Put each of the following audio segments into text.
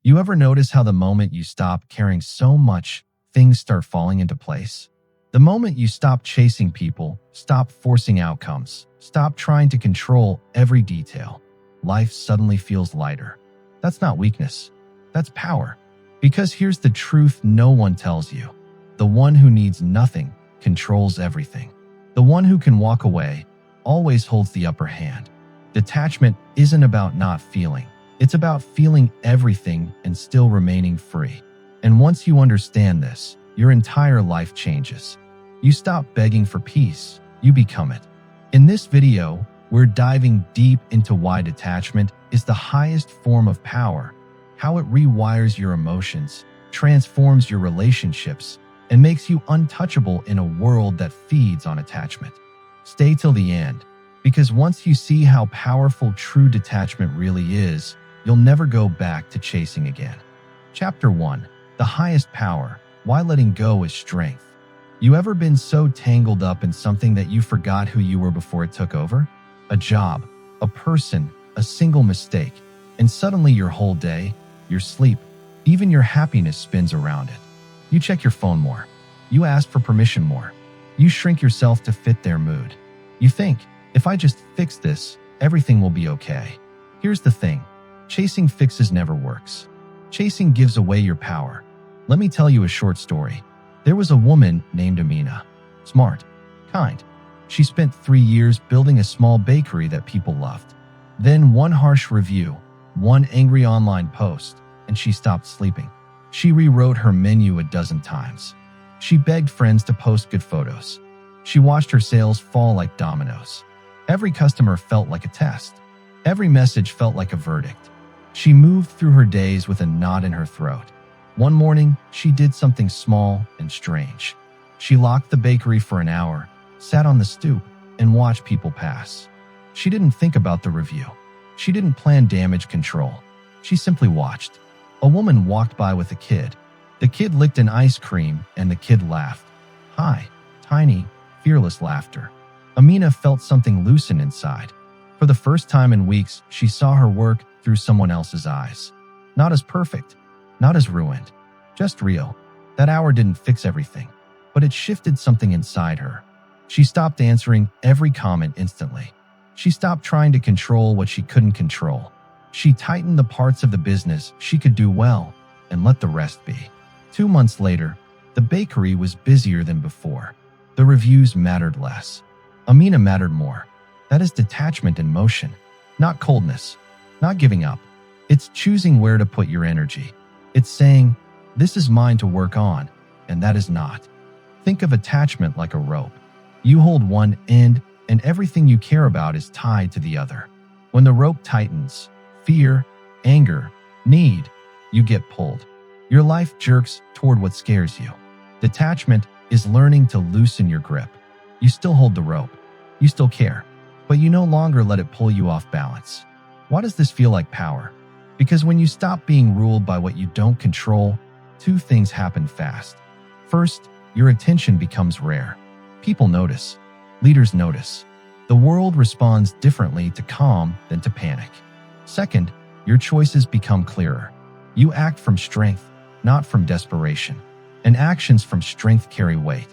You ever notice how the moment you stop caring so much, things start falling into place? The moment you stop chasing people, stop forcing outcomes, stop trying to control every detail, life suddenly feels lighter. That's not weakness. That's power. Because here's the truth no one tells you. The one who needs nothing controls everything. The one who can walk away always holds the upper hand. Detachment isn't about not feeling. It's about feeling everything and still remaining free. And once you understand this, your entire life changes. You stop begging for peace, you become it. In this video, we're diving deep into why detachment is the highest form of power, how it rewires your emotions, transforms your relationships, and makes you untouchable in a world that feeds on attachment. Stay till the end, because once you see how powerful true detachment really is, you'll never go back to chasing again. Chapter 1. The highest power, why letting go is strength. You ever been so tangled up in something that you forgot who you were before it took over? A job, a person, a single mistake, and suddenly your whole day, your sleep, even your happiness spins around it. You check your phone more. You ask for permission more. You shrink yourself to fit their mood. You think, if I just fix this, everything will be okay. Here's the thing. Chasing fixes never works. Chasing gives away your power. Let me tell you a short story. There was a woman named Amina. Smart, kind. She spent 3 years building a small bakery that people loved. Then one harsh review, one angry online post, and she stopped sleeping. She rewrote her menu a dozen times. She begged friends to post good photos. She watched her sales fall like dominoes. Every customer felt like a test. Every message felt like a verdict. She moved through her days with a knot in her throat. One morning, she did something small and strange. She locked the bakery for an hour, sat on the stoop, and watched people pass. She didn't think about the review. She didn't plan damage control. She simply watched. A woman walked by with a kid. The kid licked an ice cream, and the kid laughed. High, tiny, fearless laughter. Amina felt something loosen inside. For the first time in weeks, she saw her work through someone else's eyes. Not as perfect, not as ruined, just real. That hour didn't fix everything, but it shifted something inside her. She stopped answering every comment instantly. She stopped trying to control what she couldn't control. She tightened the parts of the business she could do well and let the rest be. 2 months later, the bakery was busier than before. The reviews mattered less. Amina mattered more. That is detachment in motion, not coldness, not giving up. It's choosing where to put your energy. It's saying, this is mine to work on, and that is not. Think of attachment like a rope. You hold one end, and everything you care about is tied to the other. When the rope tightens, fear, anger, need, you get pulled. Your life jerks toward what scares you. Detachment is learning to loosen your grip. You still hold the rope. You still care. But you no longer let it pull you off balance. Why does this feel like power? Because when you stop being ruled by what you don't control, 2 things happen fast. First, your attention becomes rare. People notice. Leaders notice. The world responds differently to calm than to panic. Second, your choices become clearer. You act from strength, not from desperation. And actions from strength carry weight.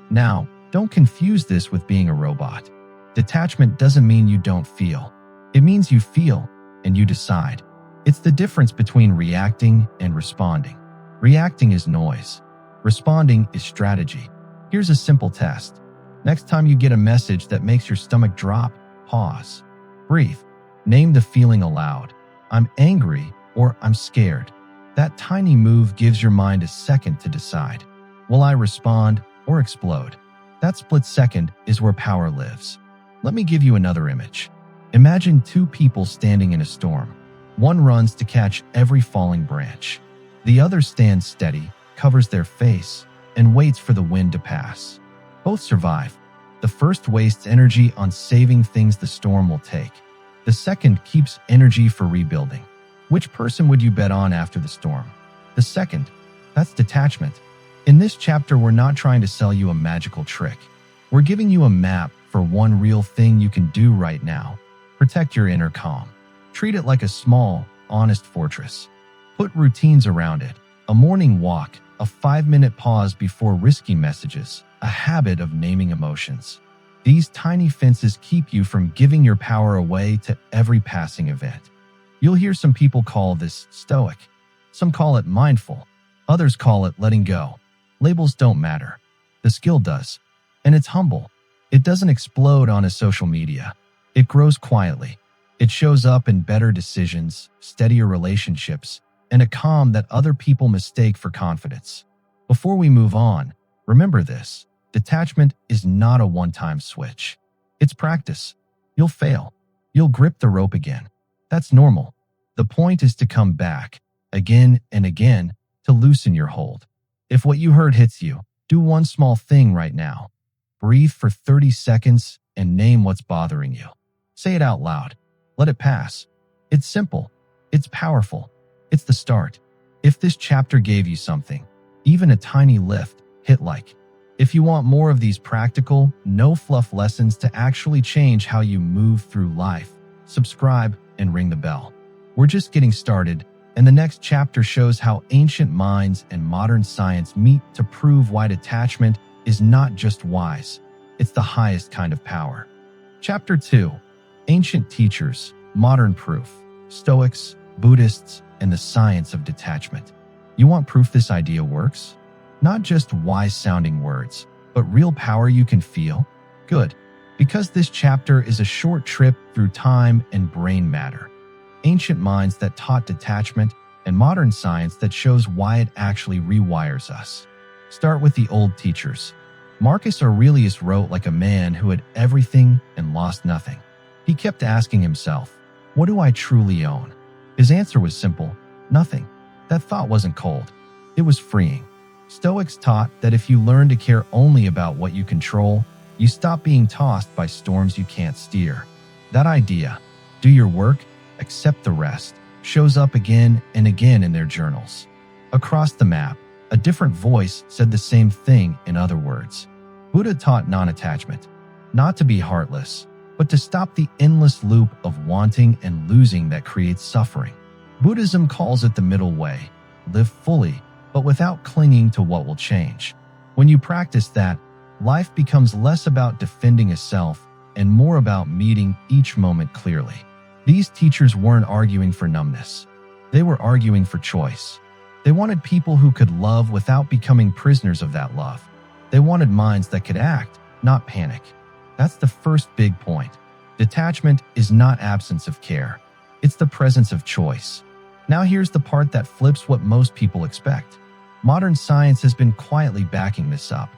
Now, don't confuse this with being a robot. Detachment doesn't mean you don't feel. It means you feel, and you decide. It's the difference between reacting and responding. Reacting is noise. Responding is strategy. Here's a simple test. Next time you get a message that makes your stomach drop, pause. Breathe. Name the feeling aloud. I'm angry or I'm scared. That tiny move gives your mind a second to decide. Will I respond or explode? That split second is where power lives. Let me give you another image. Imagine 2 people standing in a storm. One runs to catch every falling branch. The other stands steady, covers their face, and waits for the wind to pass. Both survive. The first wastes energy on saving things the storm will take. The second keeps energy for rebuilding. Which person would you bet on after the storm? The second. That's detachment. In this chapter, we're not trying to sell you a magical trick. We're giving you a map for one real thing you can do right now. Protect your inner calm. Treat it like a small, honest fortress. Put routines around it. A morning walk, a 5-minute pause before risky messages, a habit of naming emotions. These tiny fences keep you from giving your power away to every passing event. You'll hear some people call this stoic. Some call it mindful. Others call it letting go. Labels don't matter. The skill does. And it's humble. It doesn't explode on social media. It grows quietly. It shows up in better decisions, steadier relationships, and a calm that other people mistake for confidence. Before we move on, remember this. Detachment is not a one-time switch. It's practice. You'll fail. You'll grip the rope again. That's normal. The point is to come back, again and again, to loosen your hold. If what you heard hits you, do one small thing right now. Breathe for 30 seconds and name what's bothering you. Say it out loud. Let it pass. It's simple. It's powerful. It's the start. If this chapter gave you something, even a tiny lift, hit like. If you want more of these practical, no-fluff lessons to actually change how you move through life, subscribe and ring the bell. We're just getting started, and the next chapter shows how ancient minds and modern science meet to prove why detachment is not just wise, it's the highest kind of power. Chapter 2. Ancient Teachers, Modern Proof, Stoics, Buddhists, and the Science of Detachment. You want proof this idea works? Not just wise-sounding words, but real power you can feel? Good, because this chapter is a short trip through time and brain matter. Ancient minds that taught detachment and modern science that shows why it actually rewires us. Start with the old teachers. Marcus Aurelius wrote like a man who had everything and lost nothing. He kept asking himself, what do I truly own? His answer was simple, nothing. That thought wasn't cold. It was freeing. Stoics taught that if you learn to care only about what you control, you stop being tossed by storms you can't steer. That idea, do your work, accept the rest, shows up again and again in their journals. Across the map, a different voice said the same thing in other words. Buddha taught non-attachment, not to be heartless, but to stop the endless loop of wanting and losing that creates suffering. Buddhism calls it the middle way, live fully, but without clinging to what will change. When you practice that, life becomes less about defending a self and more about meeting each moment clearly. These teachers weren't arguing for numbness. They were arguing for choice. They wanted people who could love without becoming prisoners of that love. They wanted minds that could act, not panic. That's the first big point. Detachment is not absence of care. It's the presence of choice. Now here's the part that flips what most people expect. Modern science has been quietly backing this up.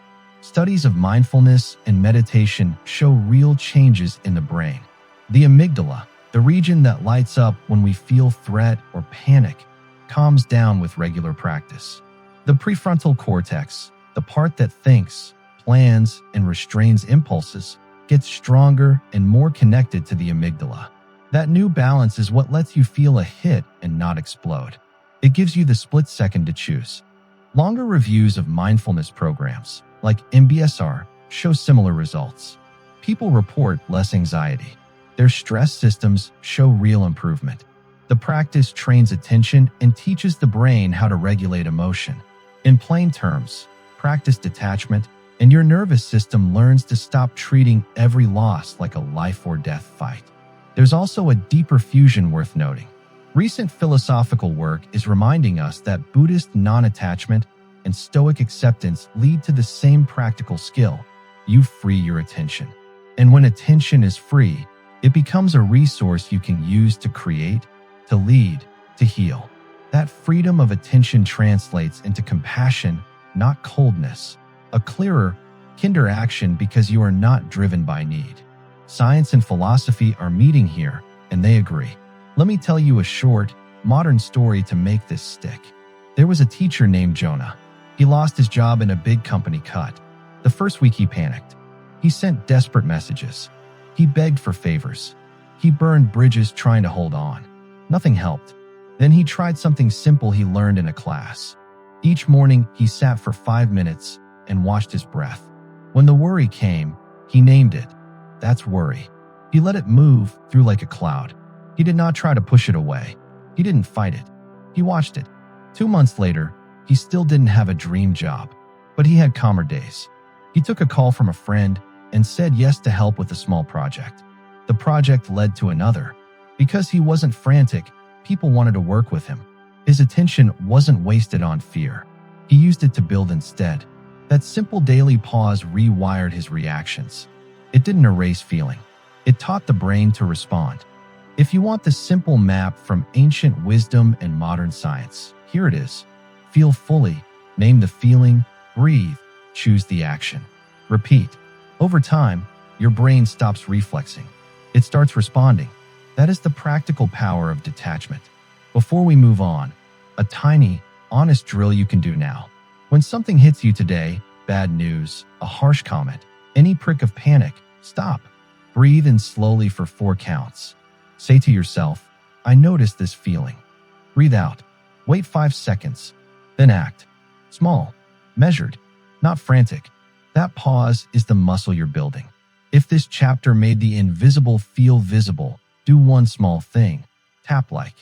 Studies of mindfulness and meditation show real changes in the brain. The amygdala, the region that lights up when we feel threat or panic, calms down with regular practice. The prefrontal cortex, the part that thinks, plans, and restrains impulses, gets stronger and more connected to the amygdala. That new balance is what lets you feel a hit and not explode. It gives you the split second to choose. Longer reviews of mindfulness programs, like MBSR, show similar results. People report less anxiety. Their stress systems show real improvement. The practice trains attention and teaches the brain how to regulate emotion. In plain terms, practice detachment, and your nervous system learns to stop treating every loss like a life or death fight. There's also a deeper fusion worth noting. Recent philosophical work is reminding us that Buddhist non-attachment and Stoic acceptance lead to the same practical skill. You free your attention. And when attention is free, it becomes a resource you can use to create, to lead, to heal. That freedom of attention translates into compassion, not coldness. A clearer, kinder action because you are not driven by need. Science and philosophy are meeting here, and they agree. Let me tell you a short, modern story to make this stick. There was a teacher named Jonah. He lost his job in a big company cut. The first week he panicked. He sent desperate messages. He begged for favors. He burned bridges trying to hold on. Nothing helped. Then he tried something simple he learned in a class. Each morning, he sat for 5 minutes and watched his breath. When the worry came, he named it. That's worry. He let it move through like a cloud. He did not try to push it away. He didn't fight it. He watched it. 2 months later, he still didn't have a dream job, but he had calmer days. He took a call from a friend and said yes to help with a small project. The project led to another. Because he wasn't frantic, people wanted to work with him. His attention wasn't wasted on fear. He used it to build instead. That simple daily pause rewired his reactions. It didn't erase feeling. It taught the brain to respond. If you want the simple map from ancient wisdom and modern science, here it is. Feel fully, name the feeling, breathe, choose the action. Repeat. Over time, your brain stops reflexing. It starts responding. That is the practical power of detachment. Before we move on, a tiny, honest drill you can do now. When something hits you today, bad news, a harsh comment, any prick of panic, stop. Breathe in slowly for 4 counts. Say to yourself, I notice this feeling. Breathe out. Wait 5 seconds. Then act. Small, measured, not frantic. That pause is the muscle you're building. If this chapter made the invisible feel visible, do one small thing. Tap like.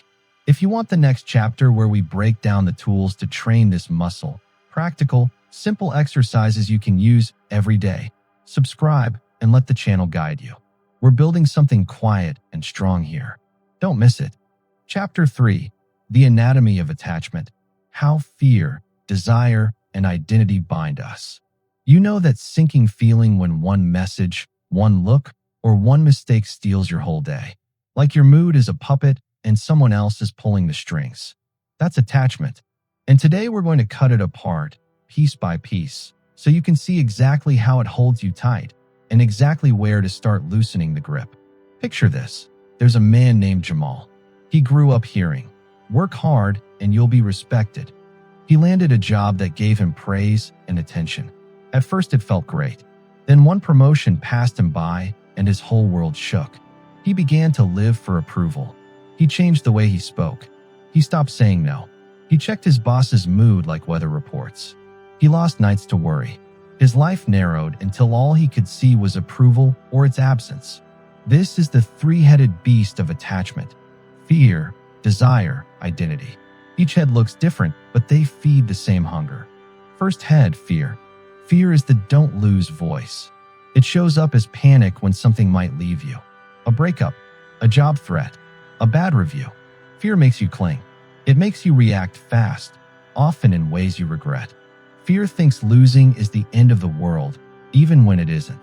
If you want the next chapter where we break down the tools to train this muscle, practical, simple exercises you can use every day, subscribe and let the channel guide you. We're building something quiet and strong here. Don't miss it. Chapter 3. The Anatomy of Attachment. How fear, desire, and identity bind us. You know that sinking feeling when one message, one look, or one mistake steals your whole day. Like your mood is a puppet and someone else is pulling the strings. That's attachment. And today we're going to cut it apart, piece by piece, so you can see exactly how it holds you tight and exactly where to start loosening the grip. Picture this. There's a man named Jamal. He grew up hearing, work hard and you'll be respected. He landed a job that gave him praise and attention. At first it felt great. Then one promotion passed him by and his whole world shook. He began to live for approval. He changed the way he spoke. He stopped saying no. He checked his boss's mood like weather reports. He lost nights to worry. His life narrowed until all he could see was approval or its absence. This is the three-headed beast of attachment. Fear, desire, identity. Each head looks different, but they feed the same hunger. First head, fear. Fear is the don't lose voice. It shows up as panic when something might leave you. A breakup, a job threat, a bad review. Fear makes you cling. It makes you react fast, often in ways you regret. Fear thinks losing is the end of the world, even when it isn't.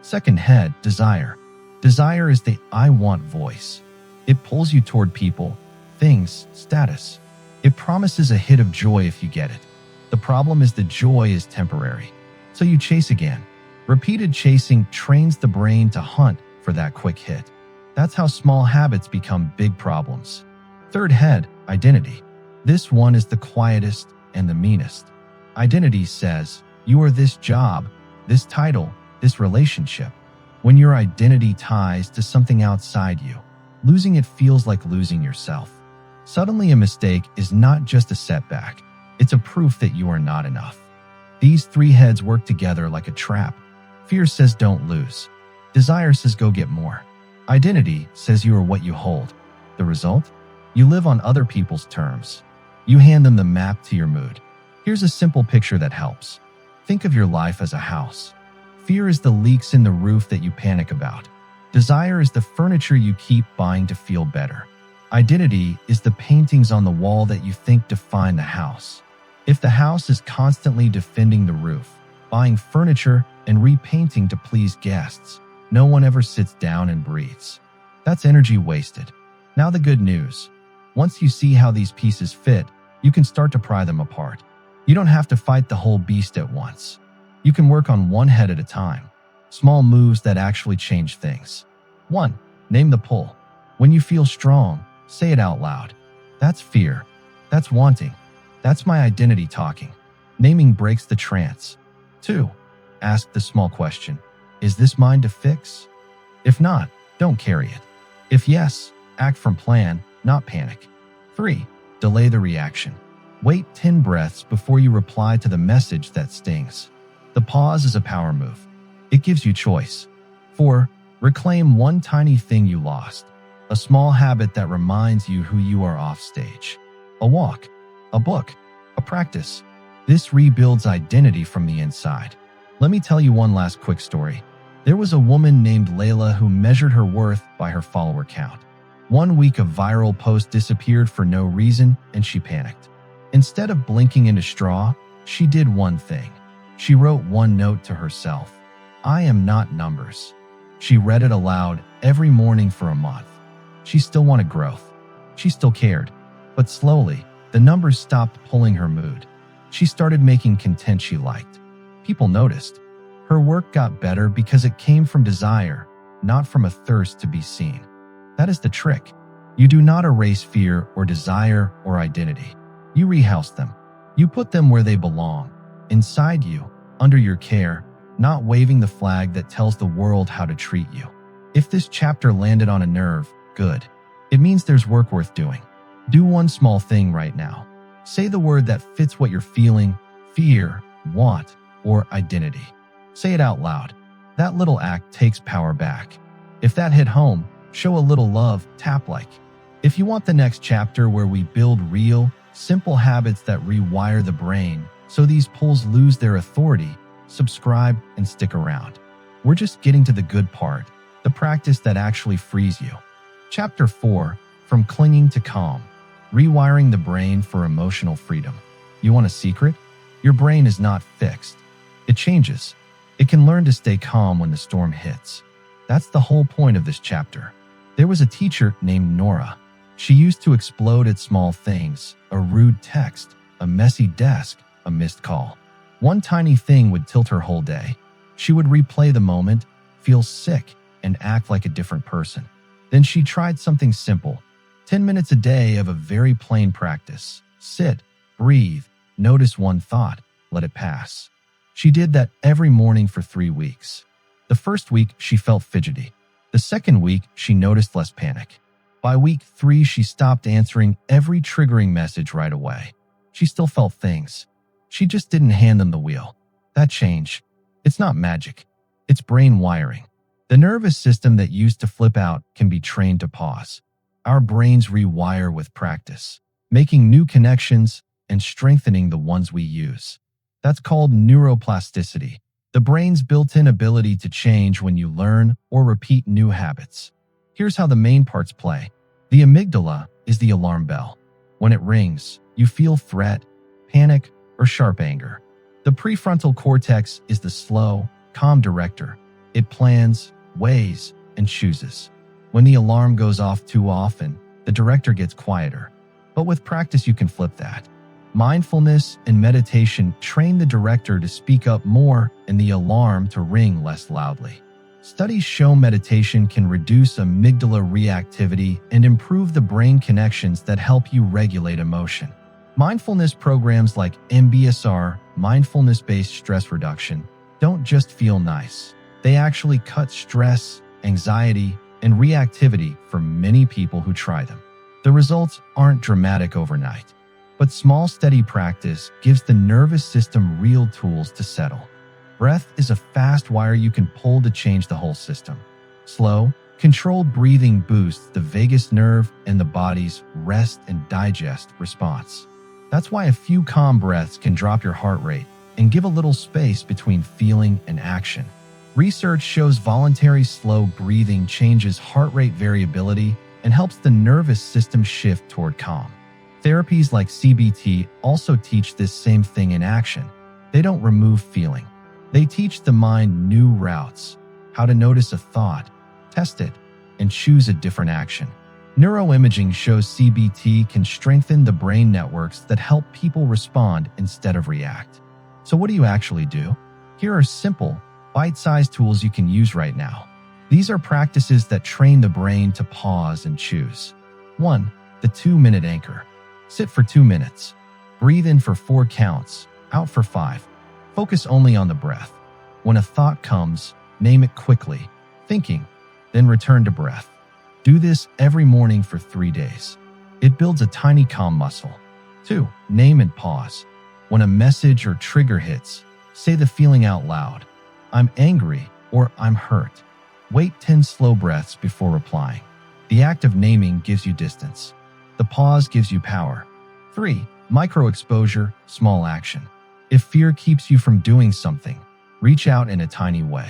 Second head, desire. Desire is the I want voice. It pulls you toward people, things, status. It promises a hit of joy if you get it. The problem is the joy is temporary, so you chase again. Repeated chasing trains the brain to hunt for that quick hit. That's how small habits become big problems. Third head, identity. This one is the quietest and the meanest. Identity says, you are this job, this title, this relationship. When your identity ties to something outside you, losing it feels like losing yourself. Suddenly a mistake is not just a setback, it's a proof that you are not enough. These three heads work together like a trap. Fear says don't lose. Desire says go get more. Identity says you are what you hold. The result? You live on other people's terms. You hand them the map to your mood. Here's a simple picture that helps. Think of your life as a house. Fear is the leaks in the roof that you panic about. Desire is the furniture you keep buying to feel better. Identity is the paintings on the wall that you think define the house. If the house is constantly defending the roof, buying furniture and repainting to please guests, no one ever sits down and breathes. That's energy wasted. Now the good news. Once you see how these pieces fit, you can start to pry them apart. You don't have to fight the whole beast at once. You can work on one head at a time. Small moves that actually change things. 1. Name the pull. When you feel strong, say it out loud. That's fear. That's wanting. That's my identity talking. Naming breaks the trance. 2. Ask the small question. Is this mine to fix? If not, don't carry it. If yes, act from plan, not panic. 3. Delay the reaction. Wait 10 breaths before you reply to the message that stings. The pause is a power move. It gives you choice. 4. Reclaim one tiny thing you lost. A small habit that reminds you who you are off stage. A walk, a book, a practice. This rebuilds identity from the inside. Let me tell you one last quick story. There was a woman named Layla who measured her worth by her follower count. One week a viral post disappeared for no reason and she panicked. Instead of blinking into straw, she did one thing. She wrote one note to herself. I am not numbers. She read it aloud every morning for a month. She still wanted growth. She still cared. But slowly, the numbers stopped pulling her mood. She started making content she liked. People noticed. Her work got better because it came from desire, not from a thirst to be seen. That is the trick. You do not erase fear or desire or identity. You rehouse them. You put them where they belong, inside you, under your care, not waving the flag that tells the world how to treat you. If this chapter landed on a nerve, good. It means there's work worth doing. Do one small thing right now. Say the word that fits what you're feeling, fear, want, or identity. Say it out loud. That little act takes power back. If that hit home, show a little love, tap like. If you want the next chapter where we build real, simple habits that rewire the brain so these pulls lose their authority, subscribe and stick around. We're just getting to the good part, the practice that actually frees you. Chapter 4, From Clinging to Calm. Rewiring the brain for emotional freedom. You want a secret? Your brain is not fixed. It changes. It can learn to stay calm when the storm hits. That's the whole point of this chapter. There was a teacher named Nora. She used to explode at small things, a rude text, a messy desk, a missed call. One tiny thing would tilt her whole day. She would replay the moment, feel sick, and act like a different person. Then she tried something simple. 10 minutes a day of a very plain practice. Sit, breathe, notice one thought, let it pass. She did that every morning for 3 weeks. The first week, she felt fidgety. The second week, she noticed less panic. By week 3, she stopped answering every triggering message right away. She still felt things. She just didn't hand them the wheel. That change, it's not magic. It's brain wiring. The nervous system that used to flip out can be trained to pause. Our brains rewire with practice, making new connections and strengthening the ones we use. That's called neuroplasticity, the brain's built-in ability to change when you learn or repeat new habits. Here's how the main parts play. The amygdala is the alarm bell. When it rings, you feel threat, panic, or sharp anger. The prefrontal cortex is the slow, calm director. It plans, weighs, and chooses. When the alarm goes off too often, the director gets quieter. But with practice, you can flip that. Mindfulness and meditation train the director to speak up more and the alarm to ring less loudly. Studies show meditation can reduce amygdala reactivity and improve the brain connections that help you regulate emotion. Mindfulness programs like MBSR, mindfulness-based stress reduction, don't just feel nice. They actually cut stress, anxiety, and reactivity for many people who try them. The results aren't dramatic overnight, but small, steady practice gives the nervous system real tools to settle. Breath is a fast wire you can pull to change the whole system. Slow, controlled breathing boosts the vagus nerve and the body's rest and digest response. That's why a few calm breaths can drop your heart rate and give a little space between feeling and action. Research shows voluntary slow breathing changes heart rate variability and helps the nervous system shift toward calm. Therapies like CBT also teach this same thing in action. They don't remove feeling. They teach the mind new routes, how to notice a thought, test it, and choose a different action. Neuroimaging shows CBT can strengthen the brain networks that help people respond instead of react. So what do you actually do? Here are simple, bite-sized tools you can use right now. These are practices that train the brain to pause and choose. 1. The 2-minute anchor. Sit for 2 minutes. Breathe in for 4 counts, out for 5. Focus only on the breath. When a thought comes, name it quickly, thinking, then return to breath. Do this every morning for 3 days. It builds a tiny calm muscle. 2. Name and pause. When a message or trigger hits, say the feeling out loud. I'm angry or I'm hurt. Wait 10 slow breaths before replying. The act of naming gives you distance. The pause gives you power. 3. Micro exposure, small action. If fear keeps you from doing something, reach out in a tiny way.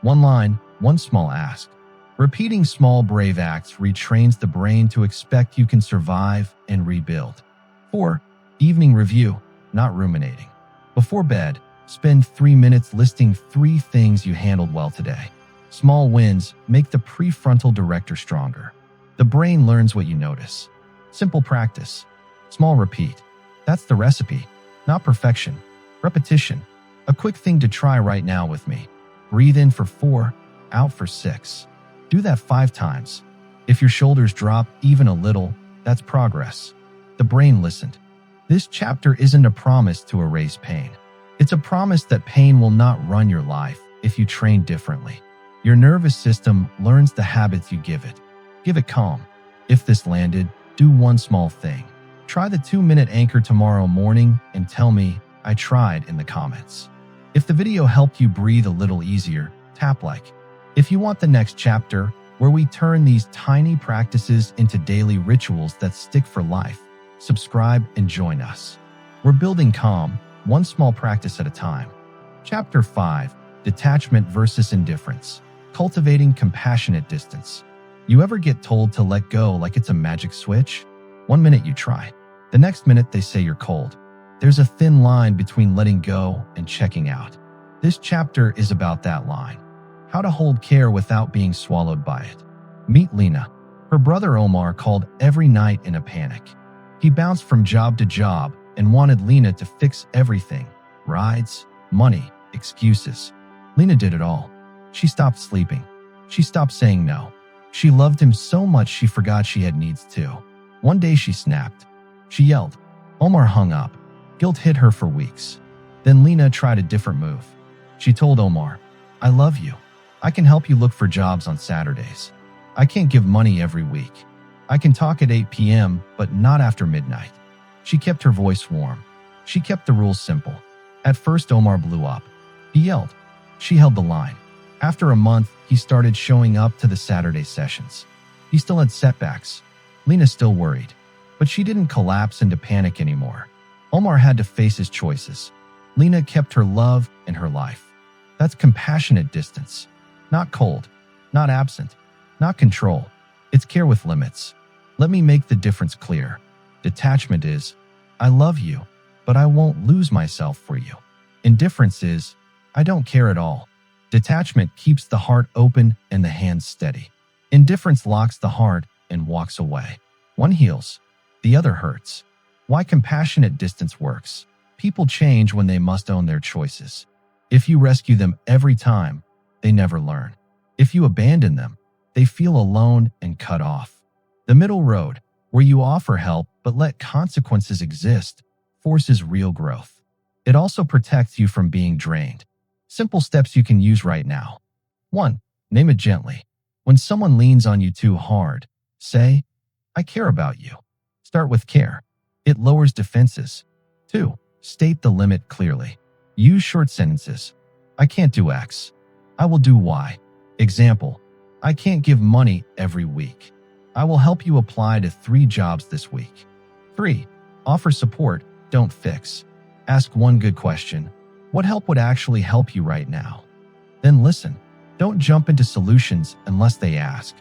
One line, one small ask. Repeating small brave acts retrains the brain to expect you can survive and rebuild. 4. Evening review, not ruminating. Before bed, spend 3 minutes listing 3 things you handled well today. Small wins make the prefrontal director stronger. The brain learns what you notice. Simple practice. Small repeat. That's the recipe, not perfection. Repetition. A quick thing to try right now with me. Breathe in for 4, out for 6. Do that 5 times. If your shoulders drop even a little, that's progress. The brain listened. This chapter isn't a promise to erase pain. It's a promise that pain will not run your life if you train differently. Your nervous system learns the habits you give it. Give it calm. If this landed, do one small thing. Try the 2-minute anchor tomorrow morning and tell me I tried in the comments. If the video helped you breathe a little easier, tap like. If you want the next chapter, where we turn these tiny practices into daily rituals that stick for life, subscribe and join us. We're building calm, one small practice at a time. Chapter 5, Detachment versus Indifference. Cultivating compassionate distance. You ever get told to let go like it's a magic switch? One minute you try. The next minute they say you're cold. There's a thin line between letting go and checking out. This chapter is about that line. How to hold care without being swallowed by it. Meet Lena. Her brother Omar called every night in a panic. He bounced from job to job and wanted Lena to fix everything. Rides, money, excuses. Lena did it all. She stopped sleeping. She stopped saying no. She loved him so much she forgot she had needs too. One day she snapped. She yelled. Omar hung up. Guilt hit her for weeks. Then Lena tried a different move. She told Omar, I love you. I can help you look for jobs on Saturdays. I can't give money every week. I can talk at 8 p.m., but not after midnight. She kept her voice warm. She kept the rules simple. At first, Omar blew up. He yelled. She held the line. After a month, he started showing up to the Saturday sessions. He still had setbacks. Lena still worried. But she didn't collapse into panic anymore. Omar had to face his choices. Lena kept her love and her life. That's compassionate distance. Not cold, not absent, not control. It's care with limits. Let me make the difference clear. Detachment is, I love you, but I won't lose myself for you. Indifference is, I don't care at all. Detachment keeps the heart open and the hands steady. Indifference locks the heart and walks away. One heals, the other hurts. Why compassionate distance works. People change when they must own their choices. If you rescue them every time, they never learn. If you abandon them, they feel alone and cut off. The middle road, where you offer help but let consequences exist, forces real growth. It also protects you from being drained. Simple steps you can use right now. 1. Name it gently. When someone leans on you too hard, say, I care about you. Start with care. It lowers defenses. 2. State the limit clearly. Use short sentences. I can't do X. I will do Y. Example, I can't give money every week. I will help you apply to 3 jobs this week. 3. Offer support, don't fix. Ask one good question. What help would actually help you right now? Then listen. Don't jump into solutions unless they ask.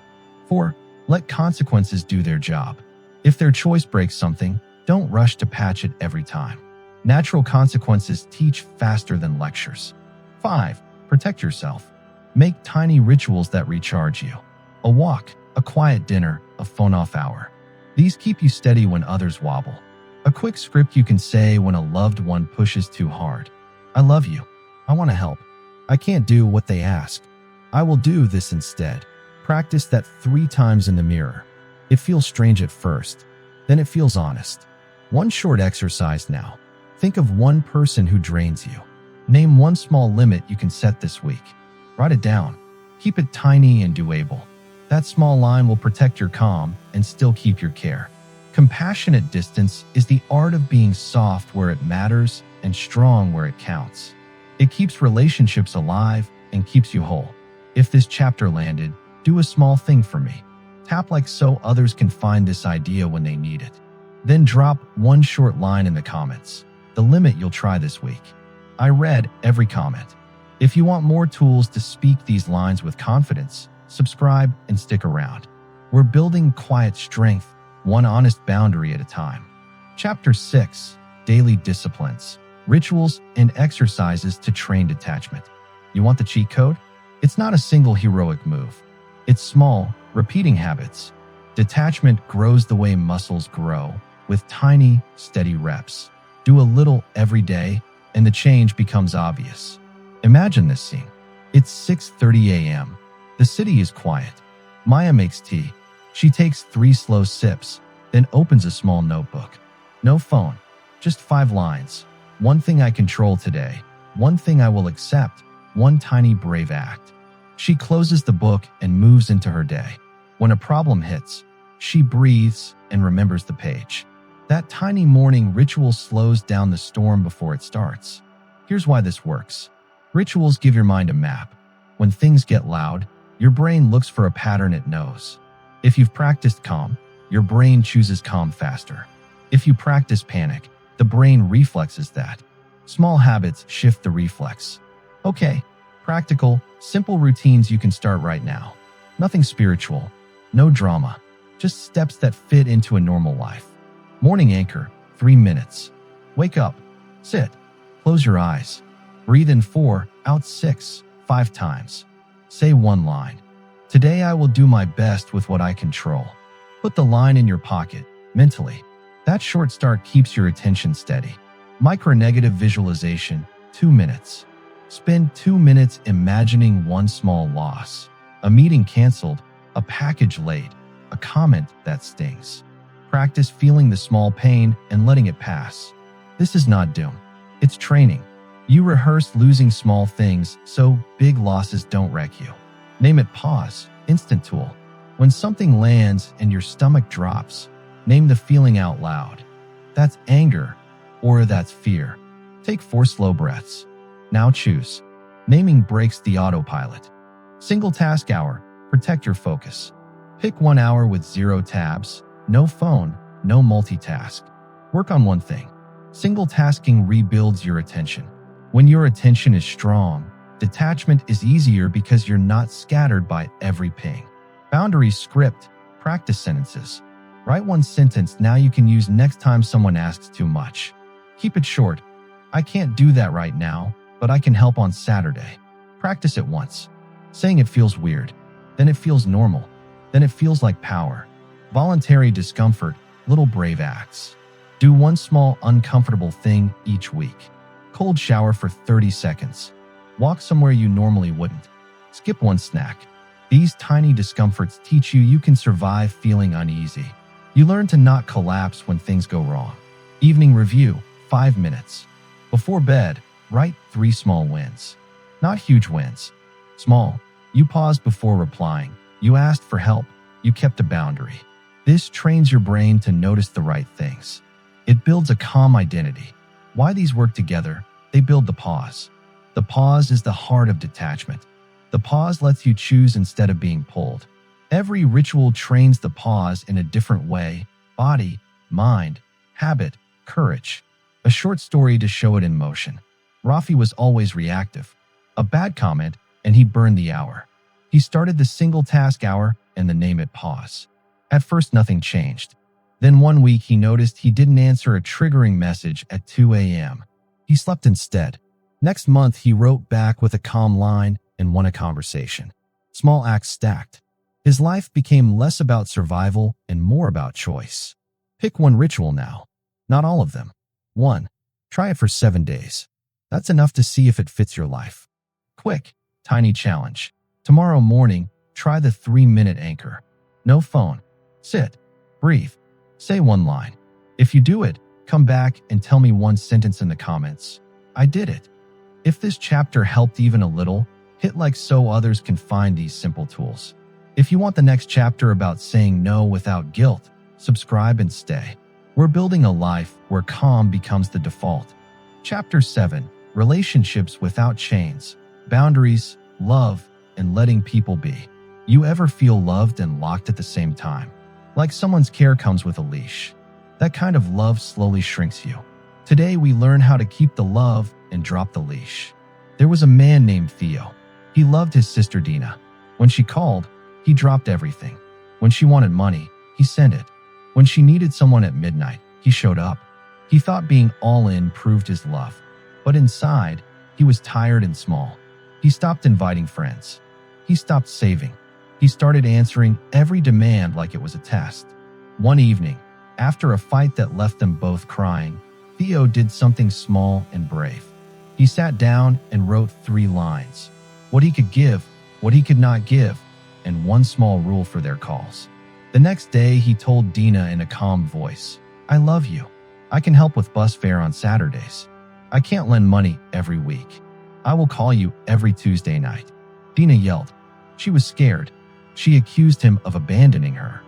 4. Let consequences do their job. If their choice breaks something, don't rush to patch it every time. Natural consequences teach faster than lectures. 5. Protect yourself. Make tiny rituals that recharge you. A walk, a quiet dinner, a phone-off hour. These keep you steady when others wobble. A quick script you can say when a loved one pushes too hard. I love you. I want to help. I can't do what they ask. I will do this instead. Practice that 3 times in the mirror. It feels strange at first. Then it feels honest. One short exercise now. Think of one person who drains you. Name one small limit you can set this week. Write it down. Keep it tiny and doable. That small line will protect your calm and still keep your care. Compassionate distance is the art of being soft where it matters and strong where it counts. It keeps relationships alive and keeps you whole. If this chapter landed, do a small thing for me. Tap like so others can find this idea when they need it. Then drop one short line in the comments, the limit you'll try this week. I read every comment. If you want more tools to speak these lines with confidence, subscribe and stick around. We're building quiet strength, one honest boundary at a time. Chapter 6: Daily Disciplines, Rituals and Exercises to Train Detachment. You want the cheat code? It's not a single heroic move. It's small, repeating habits. Detachment grows the way muscles grow, with tiny, steady reps. Do a little every day, and the change becomes obvious. Imagine this scene. It's 6:30 a.m. The city is quiet. Maya makes tea. She takes 3 slow sips, then opens a small notebook. No phone, just 5 lines. One thing I control today. One thing I will accept. One tiny brave act. She closes the book and moves into her day. When a problem hits, she breathes and remembers the page. That tiny morning ritual slows down the storm before it starts. Here's why this works. Rituals give your mind a map. When things get loud, your brain looks for a pattern it knows. If you've practiced calm, your brain chooses calm faster. If you practice panic, the brain reflexes that. Small habits shift the reflex. Okay, practical, simple routines you can start right now. Nothing spiritual, no drama, just steps that fit into a normal life. Morning anchor, 3 minutes. Wake up, sit, close your eyes. Breathe in 4, out 6, 5 times. Say one line. Today I will do my best with what I control. Put the line in your pocket, mentally. That short start keeps your attention steady. Micro-negative visualization, 2 minutes. Spend 2 minutes imagining one small loss. A meeting canceled, a package late, a comment that stings. Practice feeling the small pain and letting it pass. This is not doom. It's training. You rehearse losing small things so big losses don't wreck you. Name it pause, instant tool. When something lands and your stomach drops, name the feeling out loud. That's anger or that's fear. Take 4 slow breaths. Now choose. Naming breaks the autopilot. Single task hour, protect your focus. Pick 1 hour with 0 tabs, no phone, no multitask. Work on one thing. Single tasking rebuilds your attention. When your attention is strong, detachment is easier because you're not scattered by every ping. Boundaries script, practice sentences. Write one sentence now you can use next time someone asks too much. Keep it short. I can't do that right now, but I can help on Saturday. Practice it once. Saying it feels weird. Then it feels normal. Then it feels like power. Voluntary discomfort, little brave acts. Do one small uncomfortable thing each week. Cold shower for 30 seconds. Walk somewhere you normally wouldn't. Skip one snack. These tiny discomforts teach you can survive feeling uneasy. You learn to not collapse when things go wrong. Evening review, 5 minutes. Before bed, write 3 small wins. Not huge wins. Small. You paused before replying. You asked for help. You kept a boundary. This trains your brain to notice the right things. It builds a calm identity. Why these work together? They build the pause. The pause is the heart of detachment. The pause lets you choose instead of being pulled. Every ritual trains the pause in a different way: body, mind, habit, courage. A short story to show it in motion. Rafi was always reactive. A bad comment, and he burned the hour. He started the single task hour and the name it pause. At first, nothing changed. Then one week he noticed he didn't answer a triggering message at 2 a.m. He slept instead. Next month, he wrote back with a calm line and won a conversation. Small acts stacked. His life became less about survival and more about choice. Pick one ritual now. Not all of them. 1. Try it for 7 days. That's enough to see if it fits your life. Quick, tiny challenge. Tomorrow morning, try the 3-minute anchor. No phone. Sit. Breathe. Say one line. If you do it, come back and tell me one sentence in the comments. I did it. If this chapter helped even a little, hit like so others can find these simple tools. If you want the next chapter about saying no without guilt, subscribe and stay. We're building a life where calm becomes the default. Chapter 7: Relationships without chains, boundaries, love, and letting people be. You ever feel loved and locked at the same time? Like someone's care comes with a leash. That kind of love slowly shrinks you. Today, we learn how to keep the love and drop the leash. There was a man named Theo. He loved his sister Dina. When she called, he dropped everything. When she wanted money, he sent it. When she needed someone at midnight, he showed up. He thought being all in proved his love. But inside, he was tired and small. He stopped inviting friends. He stopped saving. He started answering every demand like it was a test. One evening, after a fight that left them both crying, Theo did something small and brave. He sat down and wrote 3 lines. What he could give, what he could not give, and one small rule for their calls. The next day, he told Dina in a calm voice, "I love you. I can help with bus fare on Saturdays. I can't lend money every week. I will call you every Tuesday night." Dina yelled. She was scared. She accused him of abandoning her.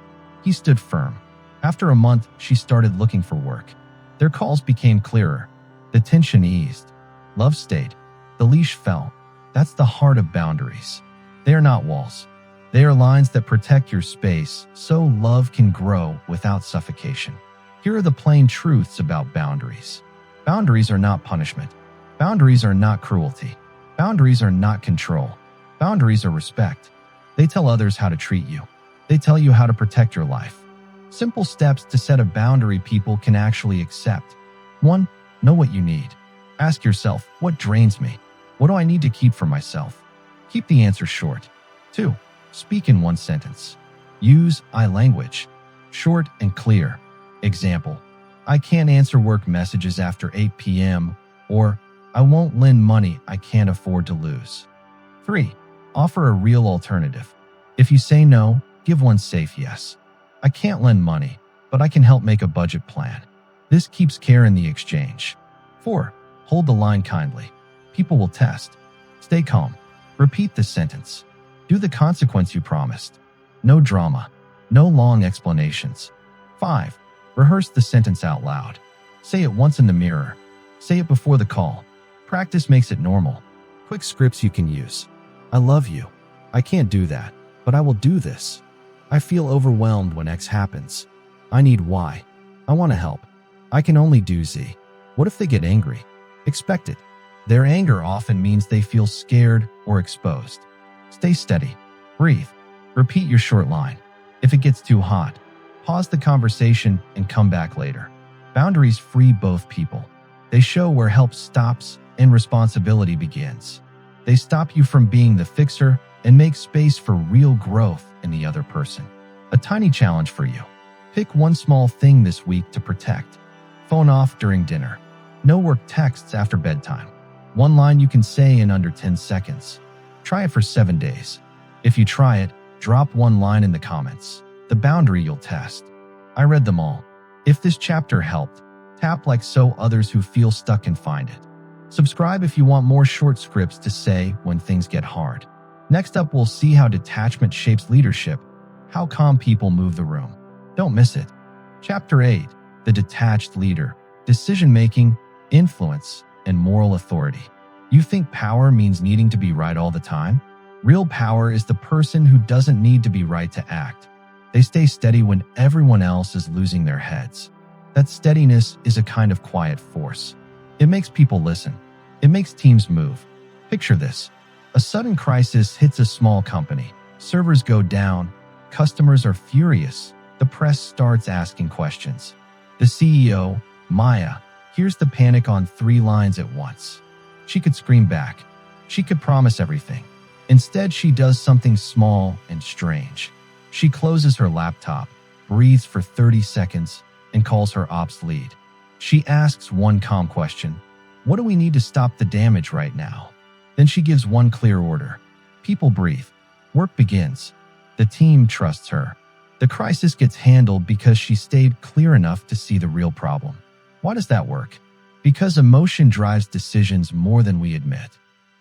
He stood firm. After a month, she started looking for work. Their calls became clearer. The tension eased. Love stayed. The leash fell. That's the heart of boundaries. They are not walls. They are lines that protect your space so love can grow without suffocation. Here are the plain truths about boundaries. Boundaries are not punishment. Boundaries are not cruelty. Boundaries are not control. Boundaries are respect. They tell others how to treat you. They tell you how to protect your life. Simple steps to set a boundary people can actually accept. 1. Know what you need. Ask yourself, what drains me? What do I need to keep for myself? Keep the answer short. 2. Speak in one sentence. Use I language. Short and clear. Example, I can't answer work messages after 8 p.m. or I won't lend money I can't afford to lose. 3. Offer a real alternative. If you say no, give one safe yes. I can't lend money, but I can help make a budget plan. This keeps care in the exchange. 4. Hold the line kindly. People will test. Stay calm. Repeat the sentence. Do the consequence you promised. No drama. No long explanations. 5. Rehearse the sentence out loud. Say it once in the mirror. Say it before the call. Practice makes it normal. Quick scripts you can use. I love you. I can't do that, but I will do this. I feel overwhelmed when X happens. I need Y. I want to help. I can only do Z. What if they get angry? Expect it. Their anger often means they feel scared or exposed. Stay steady. Breathe. Repeat your short line. If it gets too hot, pause the conversation and come back later. Boundaries free both people. They show where help stops and responsibility begins. They stop you from being the fixer and make space for real growth in the other person. A tiny challenge for you. Pick one small thing this week to protect. Phone off during dinner. No work texts after bedtime. One line you can say in under 10 seconds. Try it for 7 days. If you try it, drop one line in the comments. The boundary you'll test. I read them all. If this chapter helped, tap like so others who feel stuck can find it. Subscribe if you want more short scripts to say when things get hard. Next up, we'll see how detachment shapes leadership, how calm people move the room. Don't miss it. Chapter 8, The Detached Leader, Decision-Making, Influence, and Moral Authority. You think power means needing to be right all the time? Real power is the person who doesn't need to be right to act. They stay steady when everyone else is losing their heads. That steadiness is a kind of quiet force. It makes people listen. It makes teams move. Picture this. A sudden crisis hits a small company. Servers go down. Customers are furious. The press starts asking questions. The CEO, Maya, hears the panic on 3 lines at once. She could scream back. She could promise everything. Instead, she does something small and strange. She closes her laptop, breathes for 30 seconds, and calls her ops lead. She asks one calm question. What do we need to stop the damage right now? Then she gives one clear order. People breathe. Work begins. The team trusts her. The crisis gets handled because she stayed clear enough to see the real problem. Why does that work? Because emotion drives decisions more than we admit.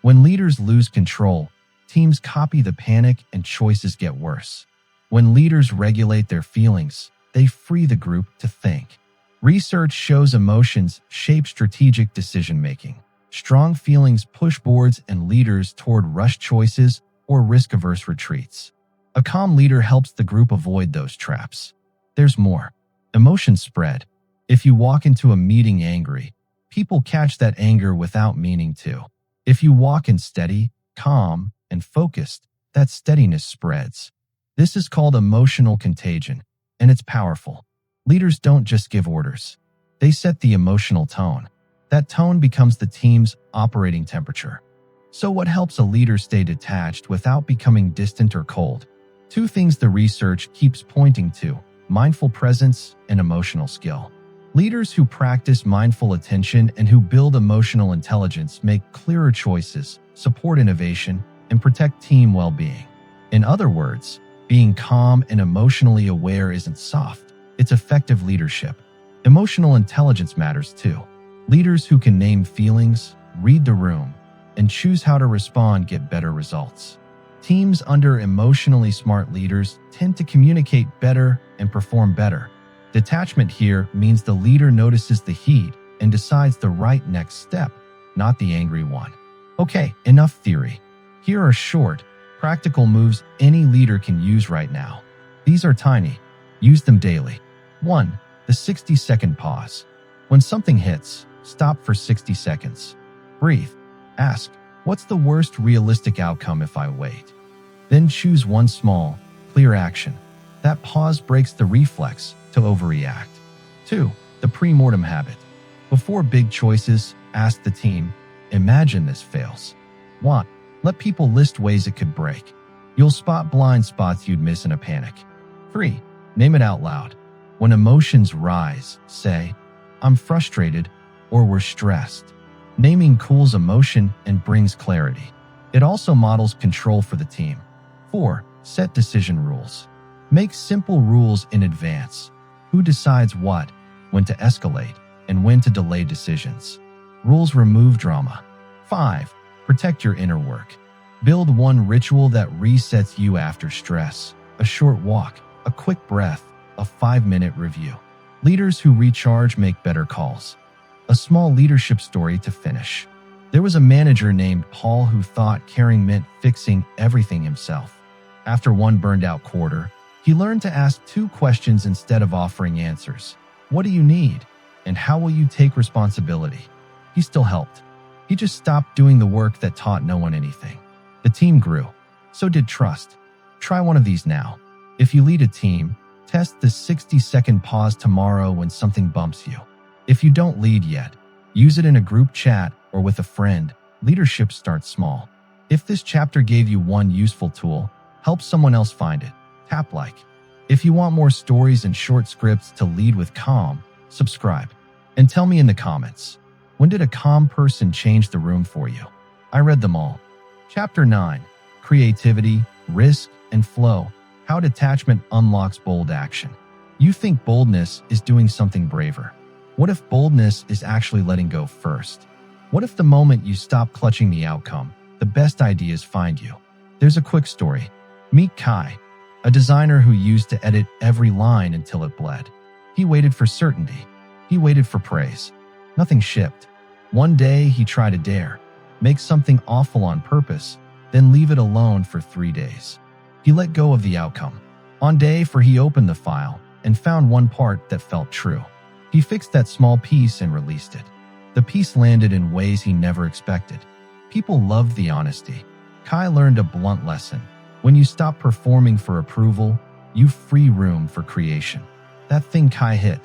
When leaders lose control, teams copy the panic and choices get worse. When leaders regulate their feelings, they free the group to think. Research shows emotions shape strategic decision-making. Strong feelings push boards and leaders toward rushed choices or risk-averse retreats. A calm leader helps the group avoid those traps. There's more. Emotions spread. If you walk into a meeting angry, people catch that anger without meaning to. If you walk in steady, calm, and focused, that steadiness spreads. This is called emotional contagion, and it's powerful. Leaders don't just give orders. They set the emotional tone. That tone becomes the team's operating temperature. So what helps a leader stay detached without becoming distant or cold? Two things the research keeps pointing to: mindful presence and emotional skill. Leaders who practice mindful attention and who build emotional intelligence make clearer choices, support innovation, and protect team well-being. In other words, being calm and emotionally aware isn't soft, it's effective leadership. Emotional intelligence matters too. Leaders who can name feelings, read the room, and choose how to respond get better results. Teams under emotionally smart leaders tend to communicate better and perform better. Detachment here means the leader notices the heat and decides the right next step, not the angry one. Okay, enough theory. Here are short, practical moves any leader can use right now. These are tiny. Use them daily. 1. The 60-second pause. When something hits, stop for 60 seconds. Breathe. Ask, what's the worst realistic outcome if I wait? Then choose one small, clear action. That pause breaks the reflex to overreact. 2. The pre-mortem habit. Before big choices, ask the team, imagine this fails. 1. Let people list ways it could break. You'll spot blind spots you'd miss in a panic. 3. Name it out loud. When emotions rise, say, I'm frustrated, or we're stressed. Naming cools emotion and brings clarity. It also models control for the team. 4. Set decision rules. Make simple rules in advance. Who decides what, when to escalate, and when to delay decisions. Rules remove drama. 5. Protect your inner work. Build one ritual that resets you after stress. A short walk, a quick breath, a 5-minute review. Leaders who recharge make better calls. A small leadership story to finish. There was a manager named Paul who thought caring meant fixing everything himself. After one burned-out quarter, he learned to ask 2 questions instead of offering answers. What do you need? And how will you take responsibility? He still helped. He just stopped doing the work that taught no one anything. The team grew. So did trust. Try one of these now. If you lead a team, test the 60-second pause tomorrow when something bumps you. If you don't lead yet, use it in a group chat or with a friend. Leadership starts small. If this chapter gave you one useful tool, help someone else find it. Tap like. If you want more stories and short scripts to lead with calm, subscribe. And tell me in the comments, when did a calm person change the room for you? I read them all. Chapter 9. Creativity, Risk, and Flow. How Detachment Unlocks Bold Action. You think boldness is doing something braver. What if boldness is actually letting go first? What if the moment you stop clutching the outcome, the best ideas find you? There's a quick story. Meet Kai, a designer who used to edit every line until it bled. He waited for certainty. He waited for praise. Nothing shipped. One day he tried a dare. Make something awful on purpose, then leave it alone for 3 days. He let go of the outcome. On day 4 he opened the file and found one part that felt true. He fixed that small piece and released it. The piece landed in ways he never expected. People loved the honesty. Kai learned a blunt lesson. When you stop performing for approval, you free room for creation. That thing Kai hit,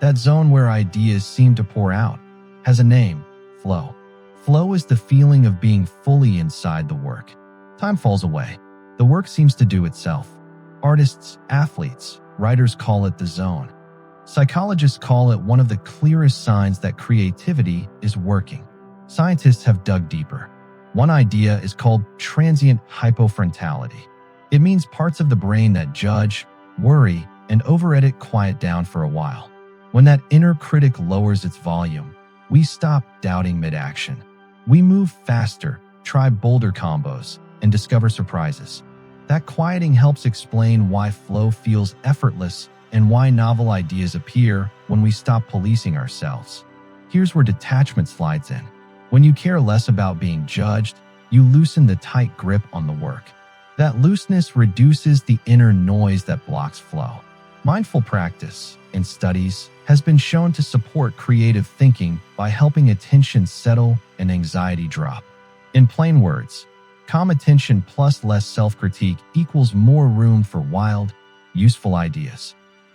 that zone where ideas seem to pour out, has a name: flow. Flow is the feeling of being fully inside the work. Time falls away. The work seems to do itself. Artists, athletes, writers call it the zone. Psychologists call it one of the clearest signs that creativity is working. Scientists have dug deeper. One idea is called transient hypofrontality. It means parts of the brain that judge, worry, and over-edit quiet down for a while. When that inner critic lowers its volume, we stop doubting mid-action. We move faster, try bolder combos, and discover surprises. That quieting helps explain why flow feels effortless and why novel ideas appear when we stop policing ourselves. Here's where detachment slides in. When you care less about being judged, you loosen the tight grip on the work. That looseness reduces the inner noise that blocks flow. Mindful practice. in studies, has been shown to support creative thinking by helping attention settle and anxiety drop. In plain words, calm attention plus less self-critique equals more room for wild, useful ideas.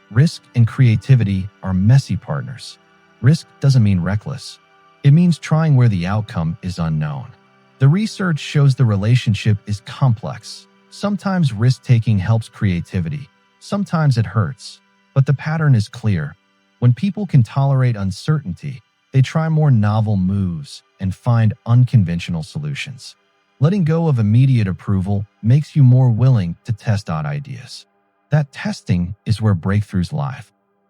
Risk and creativity are messy partners. Risk doesn't mean reckless. It means trying where the outcome is unknown. The research shows the relationship is complex. Sometimes risk-taking helps creativity. Sometimes it hurts. But the pattern is clear. When people can tolerate uncertainty, they try more novel moves and find unconventional solutions. Letting go of immediate approval makes you more willing to test odd ideas. That testing is where breakthroughs lie.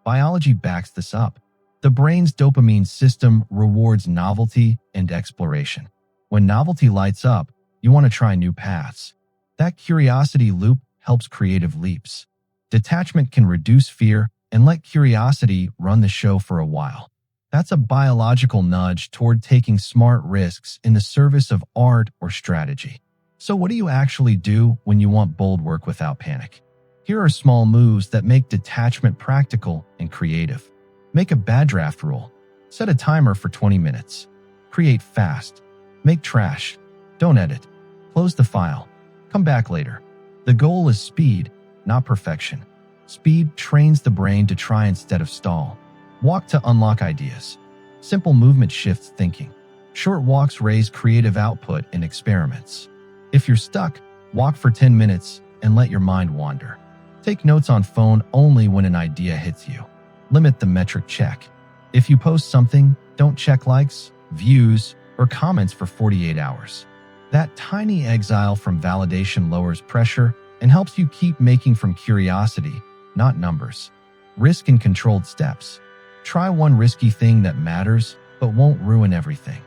Biology backs this up. The brain's dopamine system rewards novelty and exploration. When novelty lights up, you want to try new paths. That curiosity loop helps creative leaps. Detachment can reduce fear and let curiosity run the show for a while. That's a biological nudge toward taking smart risks in the service of art or strategy. So what do you actually do when you want bold work without panic? Here are small moves that make detachment practical and creative. Make a bad draft rule. Set a timer for 20 minutes. Create fast. Make trash. Don't edit. Close the file. Come back later. The goal is speed, not perfection. Speed trains the brain to try instead of stall. Walk to unlock ideas. Simple movement shifts thinking. Short walks raise creative output in experiments. If you're stuck, walk for 10 minutes and let your mind wander. Take notes on phone only when an idea hits you. Limit the metric check. If you post something, don't check likes, views, or comments for 48 hours. That tiny exile from validation lowers pressure and helps you keep making from curiosity, not numbers. Risk and controlled steps. Try one risky thing that matters, but won't ruin everything.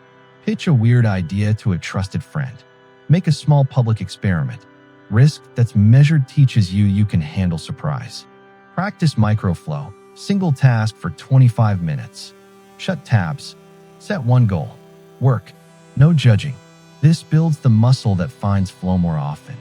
Pitch a weird idea to a trusted friend. Make a small public experiment. Risk that's measured teaches you can handle surprise. Practice microflow, single task for 25 minutes. Shut tabs. Set one goal. Work. No judging. This builds the muscle that finds flow more often.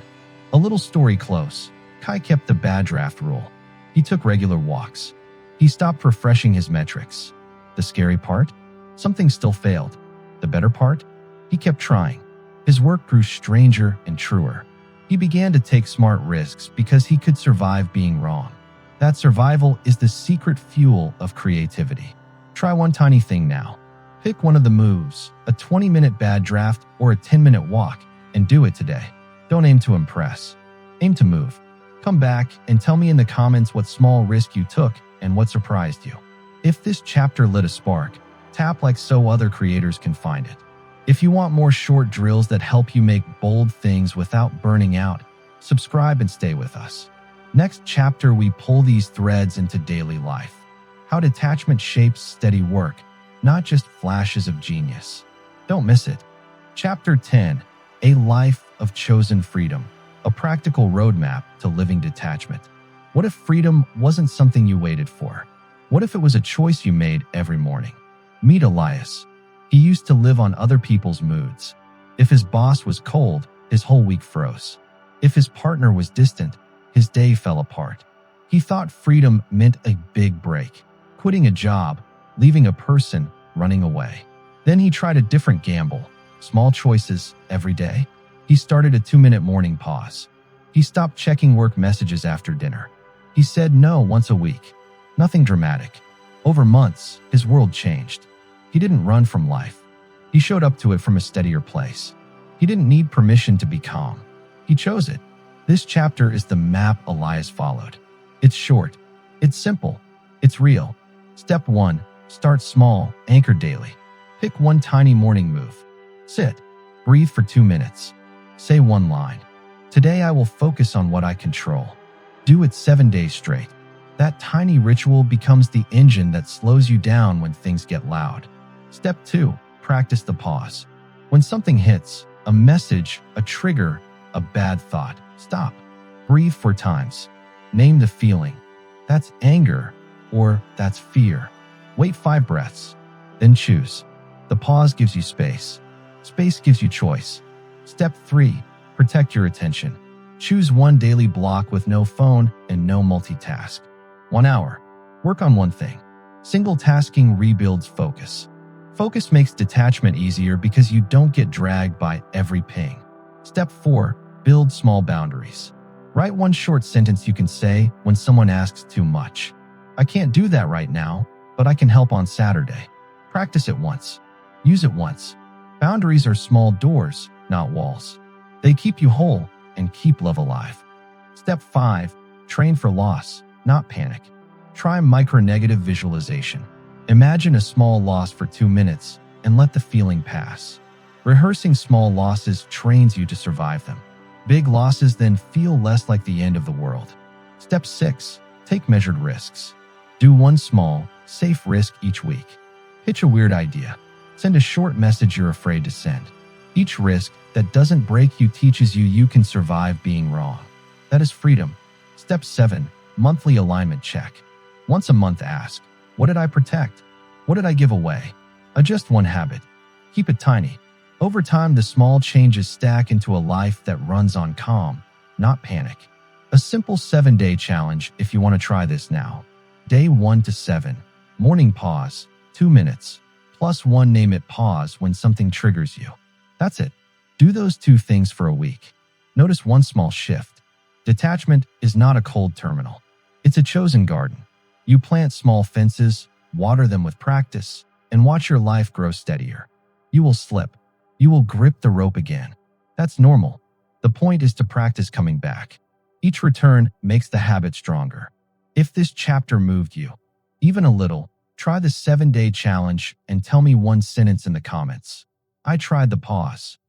A little story close. Kai kept the bad draft rule. He took regular walks. He stopped refreshing his metrics. The scary part? Something still failed. The better part? He kept trying. His work grew stranger and truer. He began to take smart risks because he could survive being wrong. That survival is the secret fuel of creativity. Try one tiny thing now. Pick one of the moves, a 20-minute bad draft or a 10-minute walk, and do it today. Don't aim to impress. Aim to move. Come back and tell me in the comments what small risk you took and what surprised you. If this chapter lit a spark, tap like so other creators can find it. If you want more short drills that help you make bold things without burning out, subscribe and stay with us. Next chapter, we pull these threads into daily life. How detachment shapes steady work, not just flashes of genius. Don't miss it. Chapter 10, A Life of Chosen Freedom, a practical roadmap to living detachment. What if freedom wasn't something you waited for? What if it was a choice you made every morning? Meet Elias. He used to live on other people's moods. If his boss was cold, his whole week froze. If his partner was distant, his day fell apart. He thought freedom meant a big break, quitting a job, leaving a person, running away. Then he tried a different gamble, small choices every day. He started a 2-minute morning pause. He stopped checking work messages after dinner. He said no once a week. Nothing dramatic. Over months, his world changed. He didn't run from life. He showed up to it from a steadier place. He didn't need permission to be calm. He chose it. This chapter is the map Elias followed. It's short. It's simple. It's real. Step 1. Start small, anchor daily. Pick one tiny morning move. Sit. Breathe for 2 minutes. Say one line. Today I will focus on what I control. Do it 7 days straight. That tiny ritual becomes the engine that slows you down when things get loud. Step 2. Practice the pause. When something hits, a message, a trigger, a bad thought, stop. Breathe 4 times. Name the feeling. That's anger or that's fear. Wait 5 breaths. Then choose. The pause gives you space. Space gives you choice. Step 3. Protect your attention. Choose one daily block with no phone and no multitask. 1 hour. Work on one thing. Single tasking rebuilds focus. Focus makes detachment easier because you don't get dragged by every ping. Step 4. Build small boundaries. Write one short sentence you can say when someone asks too much. I can't do that right now, but I can help on Saturday. Practice it once. Use it once. Boundaries are small doors, not walls. They keep you whole and keep love alive. Step 5. Train for loss, not panic. Try micro-negative visualization. Imagine a small loss for 2 minutes and let the feeling pass. Rehearsing small losses trains you to survive them. Big losses then feel less like the end of the world. Step 6. Take measured risks. Do one small, safe risk each week. Pitch a weird idea. Send a short message you're afraid to send. Each risk that doesn't break you teaches you can survive being wrong. That is freedom. Step 7. Monthly alignment check. Once a month ask, what did I protect? What did I give away? Adjust one habit. Keep it tiny. Over time, the small changes stack into a life that runs on calm, not panic. A simple 7-day challenge if you want to try this now. Day 1 to 7. Morning pause, 2 minutes. +1 name it pause when something triggers you. That's it. Do those 2 things for a week. Notice one small shift. Detachment is not a cold terminal. It's a chosen garden. You plant small fences, water them with practice, and watch your life grow steadier. You will slip. You will grip the rope again. That's normal. The point is to practice coming back. Each return makes the habit stronger. If this chapter moved you, even a little, try the 7-day challenge and tell me one sentence in the comments. I tried the pause.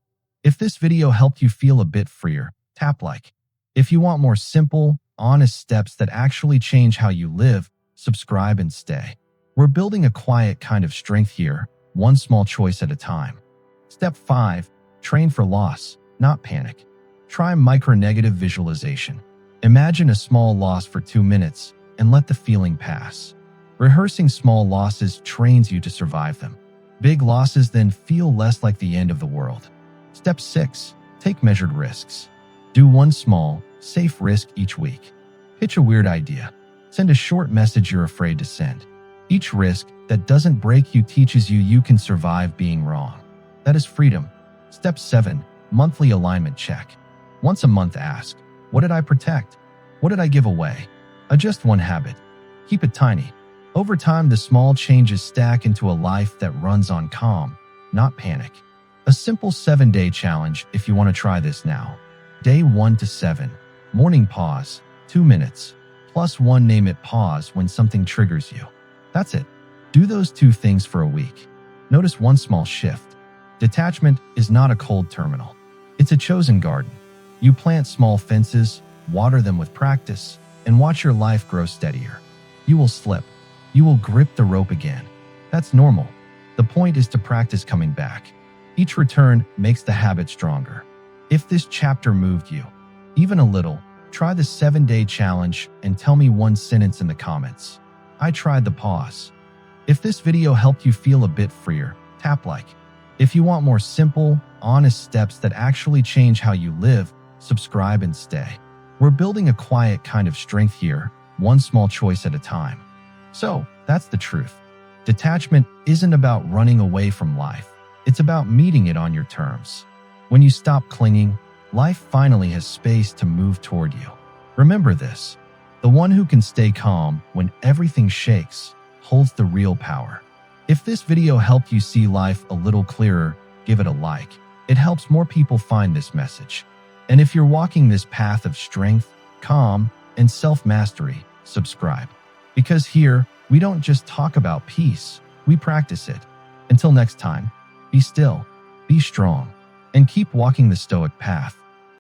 If this video helped you feel a bit freer, tap like. If you want more simple, honest steps that actually change how you live, subscribe and stay. We're building a quiet kind of strength here, one small choice at a time. Step 5. Train for loss, not panic. Try micro-negative visualization. Imagine a small loss for 2 minutes and let the feeling pass. Rehearsing small losses trains you to survive them. Big losses then feel less like the end of the world. Step 6. Take measured risks. Do one small, safe risk each week. Pitch a weird idea. Send a short message you're afraid to send. Each risk that doesn't break you teaches you can survive being wrong. That is freedom. Step 7. Monthly alignment check. Once a month ask, what did I protect? What did I give away? Adjust one habit. Keep it tiny. Over time, the small changes stack into a life that runs on calm, not panic. A simple 7-day challenge if you want to try this now. Day 1 to 7. Morning pause, 2 minutes. +1 name it pause when something triggers you. That's it. Do those 2 things for a week. Notice one small shift. Detachment is not a cold terminal. It's a chosen garden. You plant small fences, water them with practice, and watch your life grow steadier. You will slip. You will grip the rope again. That's normal. The point is to practice coming back. Each return makes the habit stronger. If this chapter moved you, even a little, try the 7-day challenge and tell me one sentence in the comments. I tried the pause. If this video helped you feel a bit freer, tap like. If you want more simple, honest steps that actually change how you live, subscribe and stay. We're building a quiet kind of strength here, one small choice at a time. So, that's the truth. Detachment isn't about running away from life. It's about meeting it on your terms. When you stop clinging, life finally has space to move toward you. Remember this. The one who can stay calm when everything shakes holds the real power. If this video helped you see life a little clearer, give it a like. It helps more people find this message. And if you're walking this path of strength, calm, and self-mastery, subscribe. Because here, we don't just talk about peace, we practice it. Until next time, be still, be strong, and keep walking the Stoic path.